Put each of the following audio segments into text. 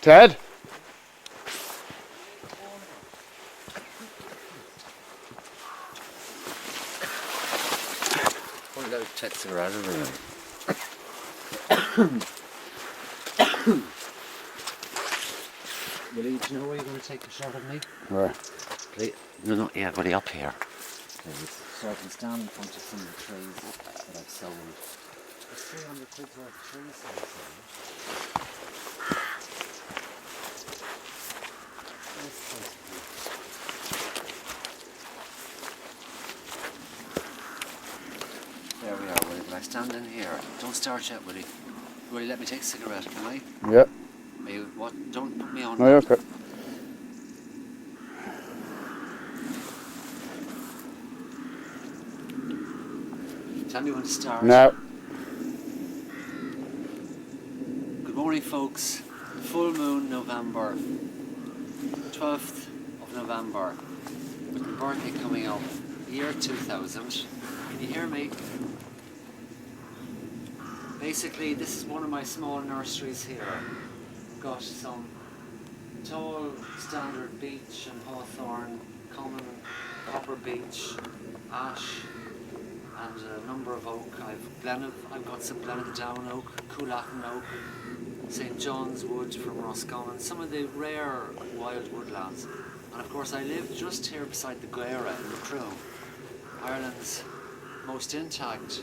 Ted? Point out Ted's cigarette over Willie, do you know where you're going to take a shot of me? Where? Please. No, yeah, Willie, up here. Please. So I can stand in front of some of the trees that I've sold. There's 300 quid worth of trees that I've sold. There we are, Willie. Will I stand in here? Don't start yet, Willie. Willie, let me take a cigarette, can I? Yep. Are you, what? Don't put me on. No, you're okay. Tell me when to start. Now. Good morning, folks. Full moon November. 12th of November. With the birthday coming up. Year 2000. Can you hear me? Basically, this is one of my small nurseries here. Got some tall standard beech and hawthorn, common copper beech, ash, and a number of oak. I've got some Glenavon oak, Coolatin oak, St John's wood from Roscommon, some of the rare wild woodlands. And of course I live just here beside the Gaira in Macroom, Ireland's most intact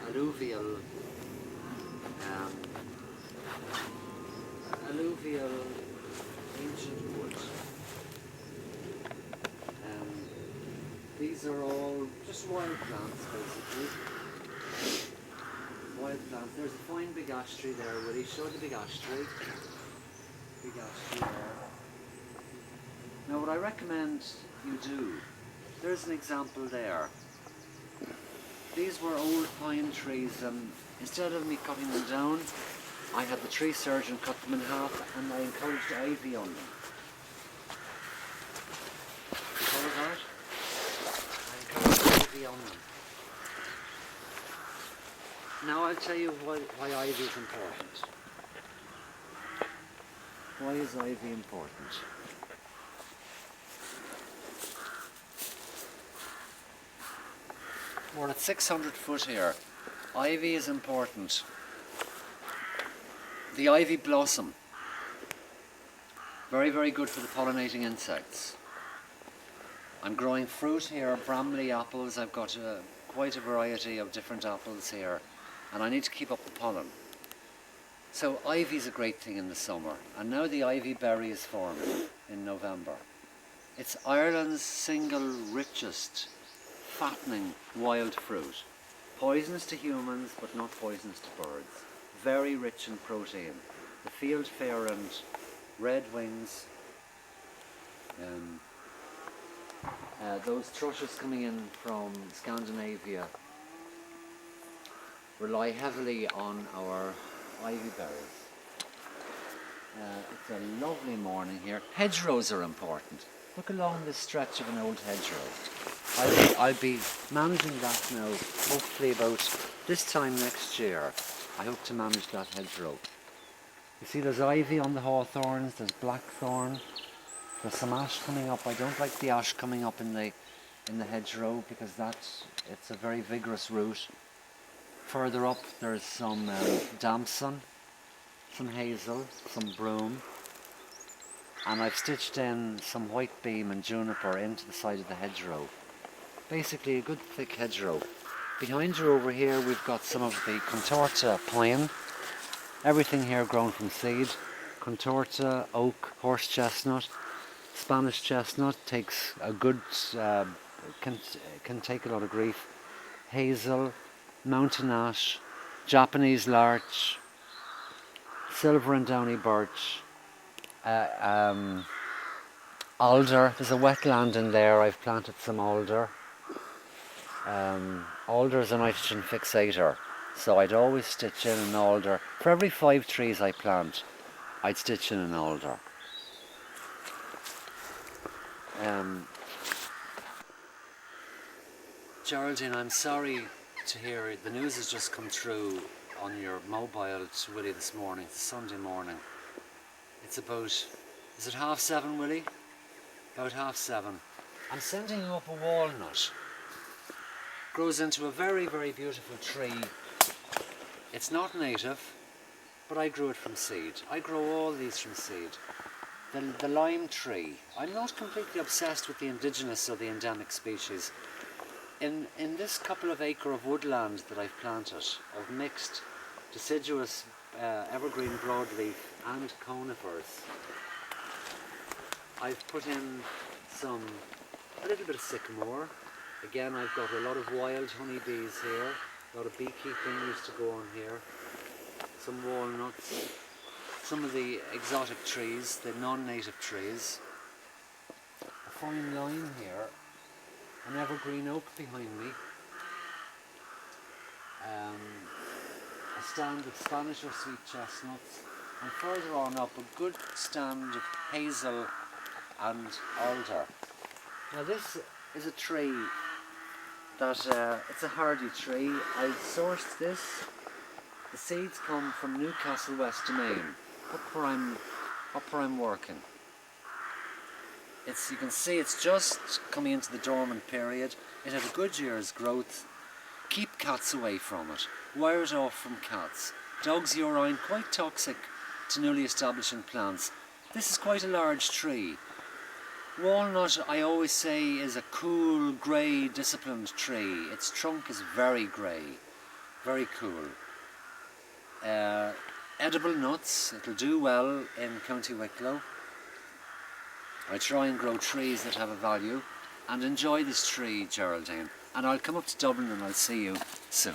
alluvial ancient wood. These are all just wild plants, basically. Wild plants. There's a fine big ash tree there, Willie. Show the big ash tree. Big ash tree there. Now what I recommend you do, there's an example there. These were old pine trees, and instead of me cutting them down, I had the tree surgeon cut them in half, and I encouraged ivy on them. You follow that? I encouraged ivy on them. Now I'll tell you why ivy is important. Why is ivy important? We're at 600 foot here. Ivy is important. The ivy blossom. Very, very good for the pollinating insects. I'm growing fruit here, Bramley apples. I've got quite a variety of different apples here, and I need to keep up the pollen. So ivy is a great thing in the summer, and now the ivy berry is forming in November. It's Ireland's single richest fattening wild fruit. Poisonous to humans, but not poisonous to birds. Very rich in protein. The fieldfare and red wings, those thrushes coming in from Scandinavia rely heavily on our ivy berries. It's a lovely morning here. Hedgerows are important. Look along this stretch of an old hedgerow. I'll be managing that now, hopefully about this time next year. I hope to manage that hedgerow. You see there's ivy on the hawthorns, there's blackthorn, there's some ash coming up. I don't like the ash coming up in the hedgerow because it's a very vigorous root. Further up there's some damson, some hazel, some broom, and I've stitched in some white beam and juniper into the side of the hedgerow. Basically a good thick hedgerow. Behind you over here we've got some of the contorta pine. Everything here grown from seed. Contorta, oak, horse chestnut, Spanish chestnut takes a good, can take a lot of grief. Hazel, mountain ash, Japanese larch, silver and downy birch, alder. There's a wetland in there. I've planted some alder. Alder is a nitrogen fixator, so I'd always stitch in an alder. For every 5 trees I plant, I'd stitch in an alder. Geraldine, I'm sorry to hear the news has just come through on your mobile to Willie this morning. It's Sunday morning. It's about, is it 7:30, Willie? About 7:30. I'm sending you up a walnut. Grows into a very, very beautiful tree. It's not native, but I grew it from seed. I grow all these from seed. The lime tree. I'm not completely obsessed with the indigenous or the endemic species. In this couple of acre of woodland that I've planted, of mixed deciduous evergreen broadleaf and conifers, I've put in a little bit of sycamore. Again, I've got a lot of wild honeybees here. A lot of beekeeping used to go on here. Some walnuts. Some of the exotic trees, the non-native trees. A fine lime here. An evergreen oak behind me. A stand of Spanish or sweet chestnuts. And further on up, a good stand of hazel and alder. Now this is a tree that, it's a hardy tree. I sourced this. The seeds come from Newcastle, West Domain, up where I'm working. You can see it's just coming into the dormant period. It had a good year's growth. Keep cats away from it. Wire it off from cats. Dog's urine, quite toxic to newly establishing plants. This is quite a large tree. Walnut, I always say, is a cool, grey, disciplined tree. Its trunk is very grey, very cool. Edible nuts, it'll do well in County Wicklow. I try and grow trees that have a value, and enjoy this tree, Geraldine. And I'll come up to Dublin and I'll see you soon.